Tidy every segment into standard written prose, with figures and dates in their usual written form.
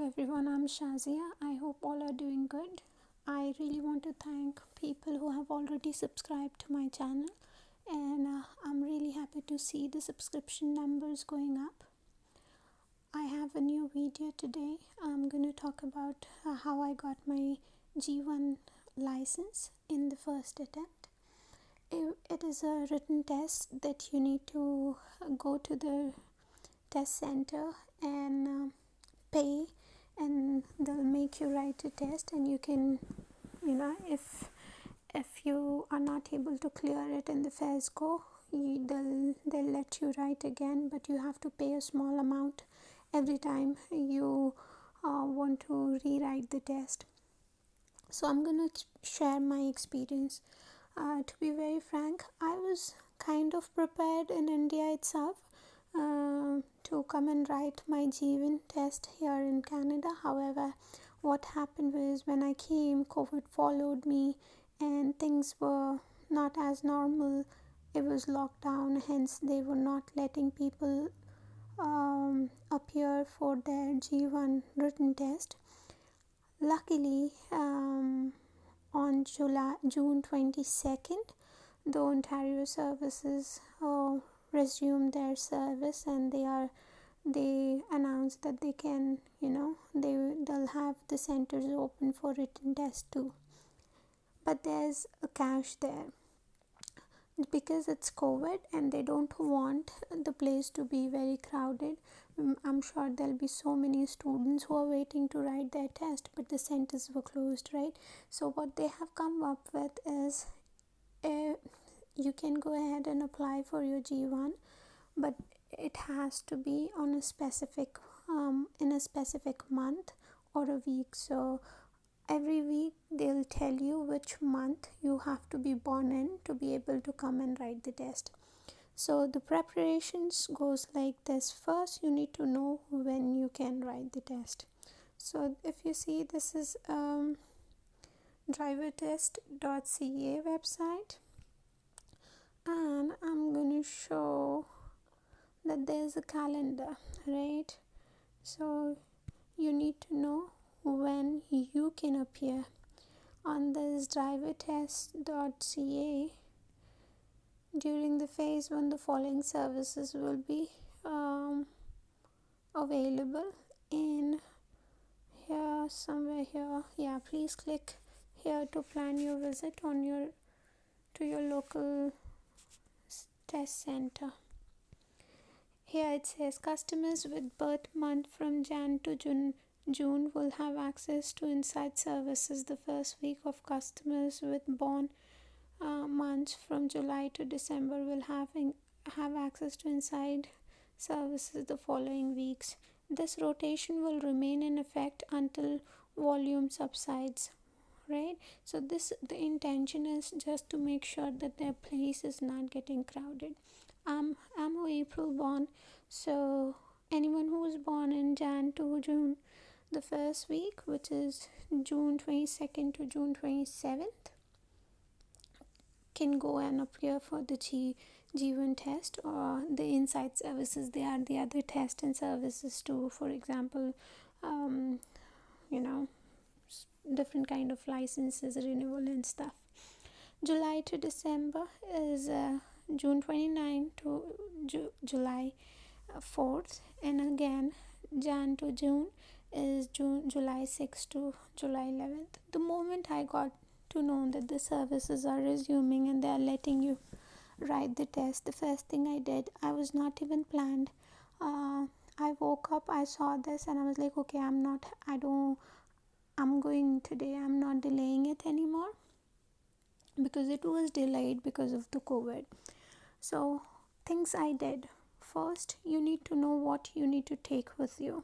everyone, I'm Shazia. I hope all are doing good. I really want to thank people who have already subscribed to my channel, and I'm really happy to see the subscription numbers going up. I have a new video today. I'm going to talk about how I got my G1 license in the first attempt. It is a written test that you need to go to the test center and pay, and they'll make you write a test, and you can, if you are not able to clear it in the first go, they'll let you write again, but you have to pay a small amount every time you want to rewrite the test. So I'm gonna share my experience. To be very frank, I was kind of prepared in India itself to come and write my G1 test here in Canada. However, what happened was when I came, COVID followed me and things were not as normal. It was lockdown, hence they were not letting people appear for their G1 written test. Luckily, on June 22nd, the Ontario services resumed their service, and they announced that they can, they'll have the centers open for written test too. But there's a catch there, because it's COVID and they don't want the place to be very crowded. I'm sure there'll be so many students who are waiting to write their test, but the centers were closed, right? So what they have come up with is, you can go ahead and apply for your G1, but it has to be on a specific in a specific month or a week. So every week they'll tell you which month you have to be born in to be able to come and write the test. So the preparations goes like this. First, you need to know when you can write the test. So if you see, this is drivertest.ca website, and I'm going to show that there's a calendar, right? So you need to know when you can appear. On this drivertest.ca, during the phase 1, the following services will be available. In here, somewhere here, yeah, please click here to plan your visit to your local test center. Here it says customers with birth month from Jan to June will have access to inside services the first week. Of customers with born months from July to December will have access to inside services the following weeks. This rotation will remain in effect until volume subsides, right? So the intention is just to make sure that their place is not getting crowded. I'm a April born, so anyone who was born in Jan to June, the first week, which is June 22nd to June 27th, can go and appear for the G1 test, or the inside services. They are the other tests and services too. For example, different kind of licenses, renewal and stuff. July to December is June 29 to July 4th, and again Jan to June is July 6th to July 11th. The moment I got to know that the services are resuming and they are letting you write the test, the first thing I did, I was not even planned. I woke up, I saw this, and I was like, okay, I'm going today. I'm not delaying it anymore, because it was delayed because of the COVID. So things I did: first, you need to know what you need to take with you.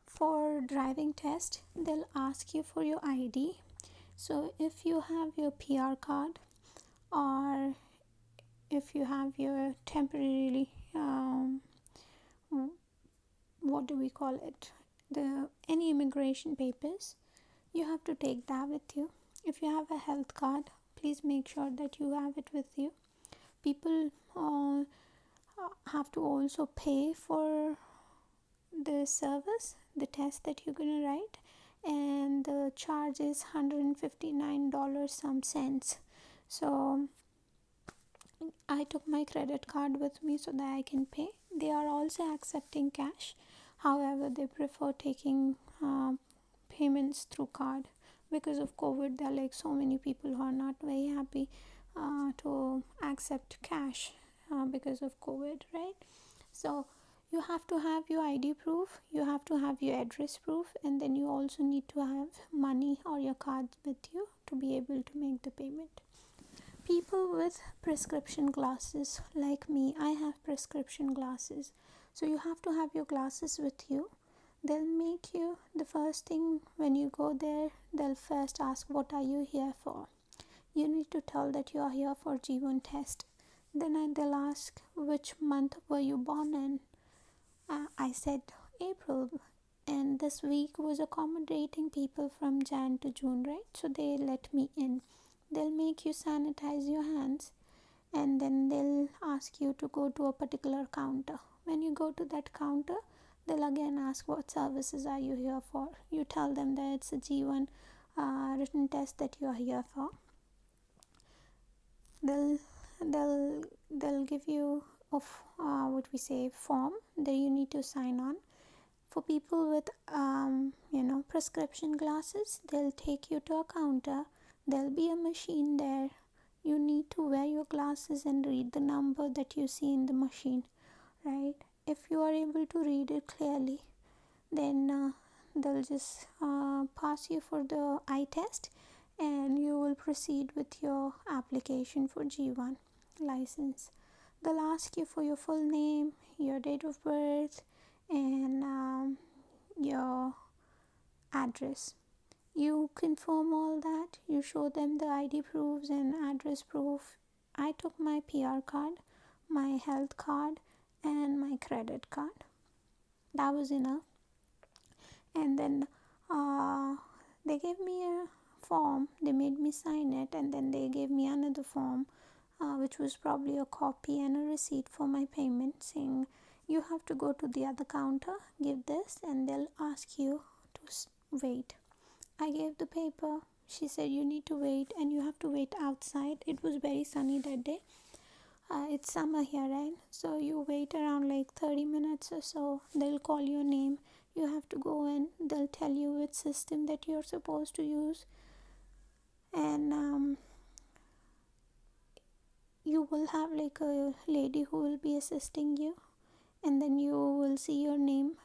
For driving test, they'll ask you for your ID. So if you have your PR card, or if you have your temporarily what do we call it, any immigration papers, you have to take that with you. If you have a health card, please make sure that you have it with you. People have to also pay for the service, the test that you're gonna write, and the charge is $159 some cents. So I took my credit card with me so that I can pay. They are also accepting cash, however they prefer taking payments through card. Because of COVID, there are like so many people who are not very happy to accept cash because of COVID, right? So you have to have your ID proof, you have to have your address proof, and then you also need to have money or your cards with you to be able to make the payment. People with prescription glasses, like me, I have prescription glasses, so you have to have your glasses with you. They'll make you, the first thing when you go there, they'll first ask, what are you here for? You need to tell that you are here for G1 test. Then they'll ask, which month were you born in? I said April, and this week was accommodating people from Jan to June, right? So they let me in. They'll make you sanitize your hands, and then they'll ask you to go to a particular counter. When you go to that counter, they'll again ask, what services are you here for? You tell them that it's a G1 written test that you are here for. They'll give you what we say form that you need to sign on. For people with prescription glasses, they'll take you to a counter. There'll be a machine there. You need to wear your glasses and read the number that you see in the machine, right? If you are able to read it clearly, then they'll just pass you for the eye test, and you will proceed with your application for G1 license. They'll ask you for your full name, your date of birth, and your address. You confirm all that. You show them the ID proofs and address proof. I took my PR card, my health card, and my credit card. That was enough. And then they gave me a form. They made me sign it, and then they gave me another form, which was probably a copy and a receipt for my payment, saying you have to go to the other counter, give this, and they'll ask you to wait. I gave the paper. She said you need to wait, and you have to wait outside. It was very sunny that day. It's summer here, right? So you wait around like 30 minutes or so. They'll call your name. You have to go in. They'll tell you which system that you're supposed to use, and you will have like a lady who will be assisting you, and then you will see your name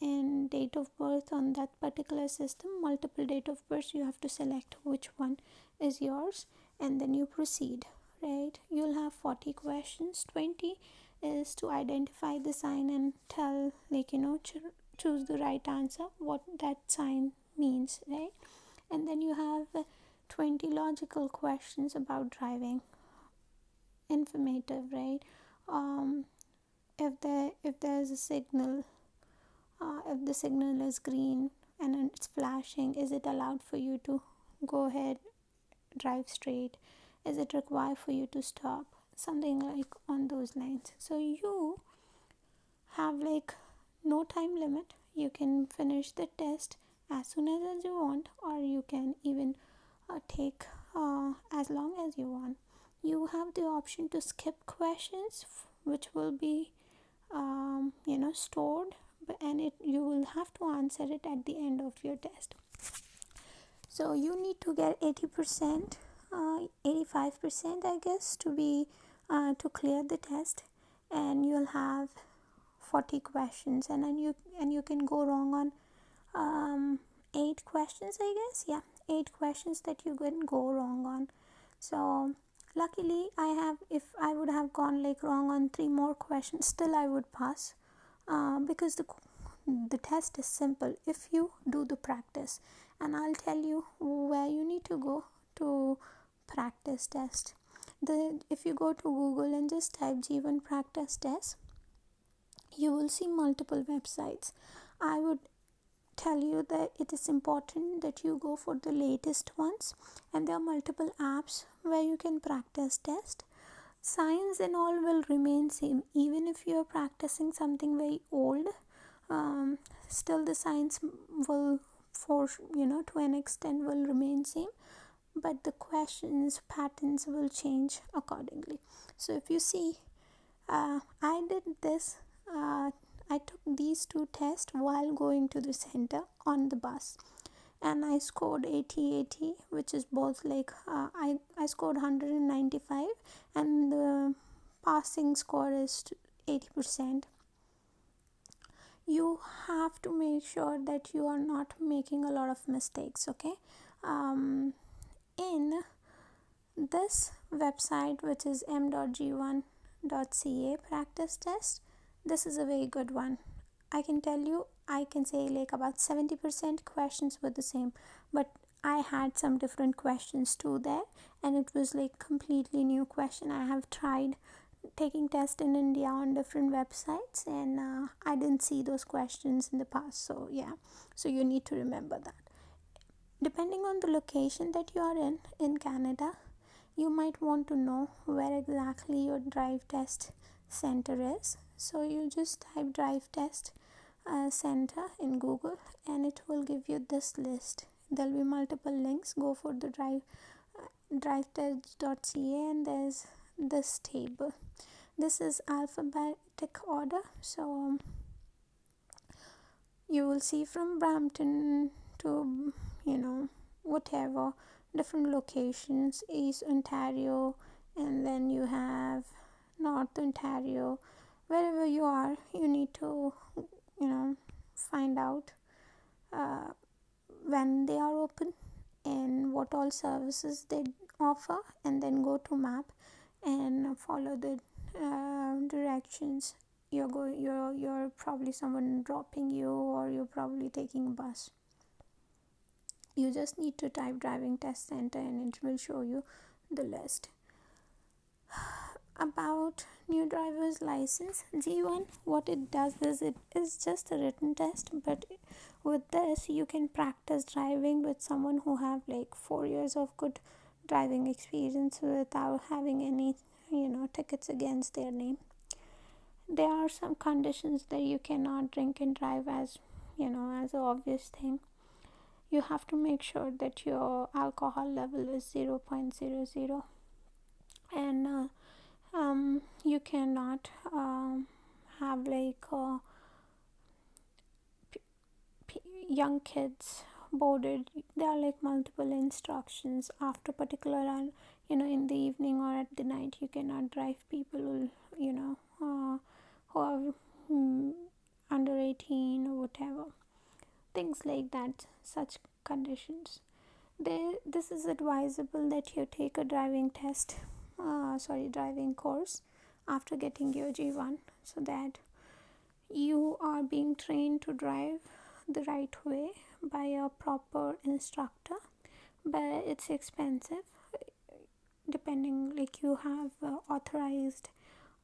and date of birth on that particular system. Multiple date of birth, you have to select which one is yours, and then you proceed, right? You'll have 40 questions. 20 is to identify the sign and tell, choose the right answer, what that sign means, right? And then you have 20 logical questions about driving. Informative, right? If there's a signal, if the signal is green and it's flashing, is it allowed for you to go ahead, drive straight? Is it required for you to stop? Something like on those lines. So you have like no time limit. You can finish the test as soon as you want, or you can even take as long as you want. You have the option to skip questions, which will be stored, and you will have to answer it at the end of your test. So you need to get 80%, 85%, I guess, to be to clear the test, and you'll have 40 questions, and then you can go wrong on 8 questions, I guess. Yeah, 8 questions that you can go wrong on. So luckily, if I would have gone like wrong on 3 more questions, still I would pass, because the test is simple if you do the practice, and I'll tell you where you need to go to practice test. If you go to Google and just type G1 practice test, you will see multiple websites. I would tell you that it is important that you go for the latest ones, and there are multiple apps where you can practice test. Science and all will remain same even if you are practicing something very old. still the science will, for to an extent, will remain same, but the questions patterns will change accordingly. So if you see, I did this, I took these two tests while going to the center on the bus, and I scored 80, which is both like I scored 195, and the passing score is 80%. You have to make sure that you are not making a lot of mistakes, okay? In this website, which is m.g1.ca practice test, this is a very good one. I can tell you, I can say like about 70% questions were the same, but I had some different questions too there, and it was like completely new question. I have tried taking tests in India on different websites, and I didn't see those questions in the past. So yeah, so you need to remember that. Depending on the location that you are in Canada, you might want to know where exactly your drive test center is. So you just type drive test center in Google, and it will give you this list. There'll be multiple links. Go for the drivetest.ca, and there's this table. This is alphabetic order, so you will see from Brampton to whatever different locations, East Ontario, and then you have North Ontario. Wherever you are, you need to find out when they are open and what all services they offer, and then go to map and follow the directions. You're probably someone dropping you, or you're probably taking a bus. You just need to type driving test center, and it will show you the list. About new driver's license, G1, what it does is it is just a written test, but with this you can practice driving with someone who have like 4 years of good driving experience without having any tickets against their name. There are some conditions that you cannot drink and drive, as as an obvious thing. You have to make sure that your alcohol level is 0.00, and you cannot have like young kids boarded. There are like multiple instructions after particular, and in the evening or at the night you cannot drive people who are under 18 or whatever, things like that, such conditions. This is advisable that you take a driving course after getting your G1, so that you are being trained to drive the right way by a proper instructor. But it's expensive, depending, like you have authorized,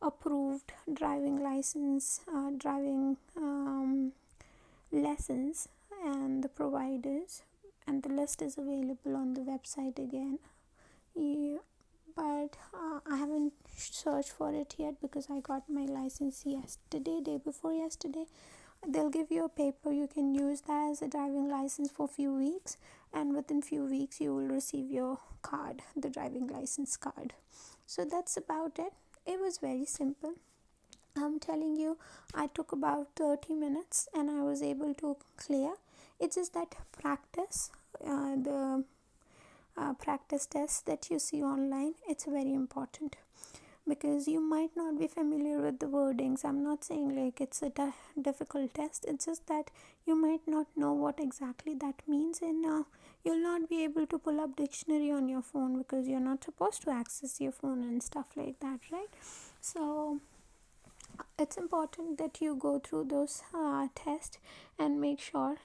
approved driving license, driving lessons, and the providers, and the list is available on the website again. But I haven't searched for it yet, because I got my license day before yesterday. They'll give you a paper. You can use that as a driving license for a few weeks, and within few weeks you will receive your card, the driving license card. So that's about it. It was very simple. I'm telling you, I took about 30 minutes and I was able to clear. It's just that practice, the practice tests that you see online, it's very important, because you might not be familiar with the wordings. I'm not saying like it's a difficult test. It's just that you might not know what exactly that means, and you'll not be able to pull up dictionary on your phone, because you're not supposed to access your phone and stuff like that, right? So it's important that you go through those tests and make sure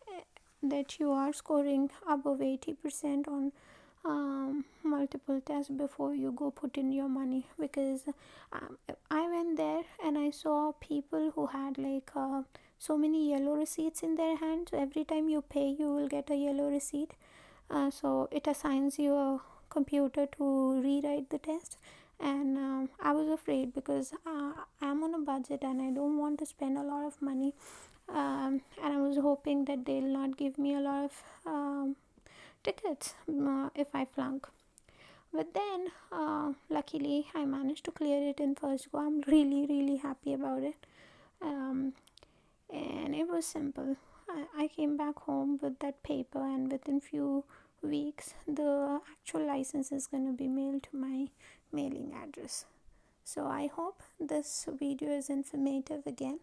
that you are scoring above 80% on multiple tests before you go put in your money. Because I went there and I saw people who had like so many yellow receipts in their hand. So every time you pay, you will get a yellow receipt. So it assigns you a computer to rewrite the test. And I was afraid, because I'm on a budget and I don't want to spend a lot of money and I was hoping that they'll not give me a lot of tickets if I flunk. But then, luckily, I managed to clear it in first go. I'm really, really happy about it. Um, and it was simple. I came back home with that paper, and within few weeks, the actual license is going to be mailed to my mailing address. So I hope this video is informative again.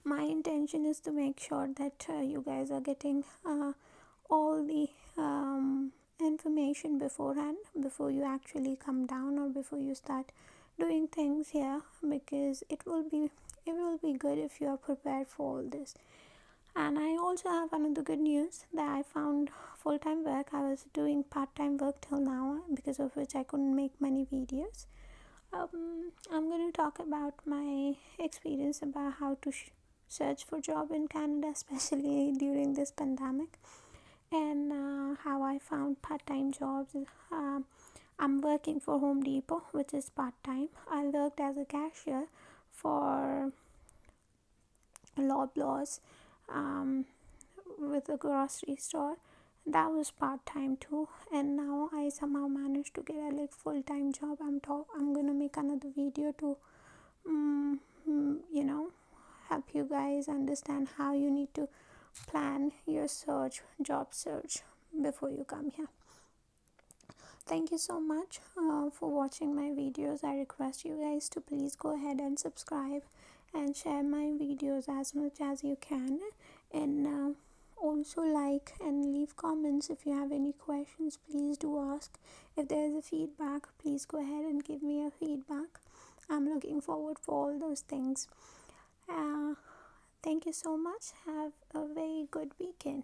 My intention is to make sure that you guys are getting all the information beforehand, before you actually come down or before you start doing things here, because it will be good if you are prepared for all this. And I also have another good news, that I found full-time work. I was doing part-time work till now, because of which I couldn't make many videos. I'm going to talk about my experience about how to search for job in Canada, especially during this pandemic, and how I found part-time jobs. I'm working for Home Depot, which is part-time. I worked as a cashier for Loblaws, with a grocery store. That was part-time too, and now I somehow managed to get a full-time job. I'm gonna make another video to um, help you guys understand how you need to plan your job search, before you come here. Thank you so much for watching my videos. I request you guys to please go ahead and subscribe and share my videos as much as you can, and also like and leave comments. If you have any questions, please do ask. If there is a feedback, please go ahead and give me a feedback. I'm looking forward for all those things. Thank you so much. Have a very good weekend.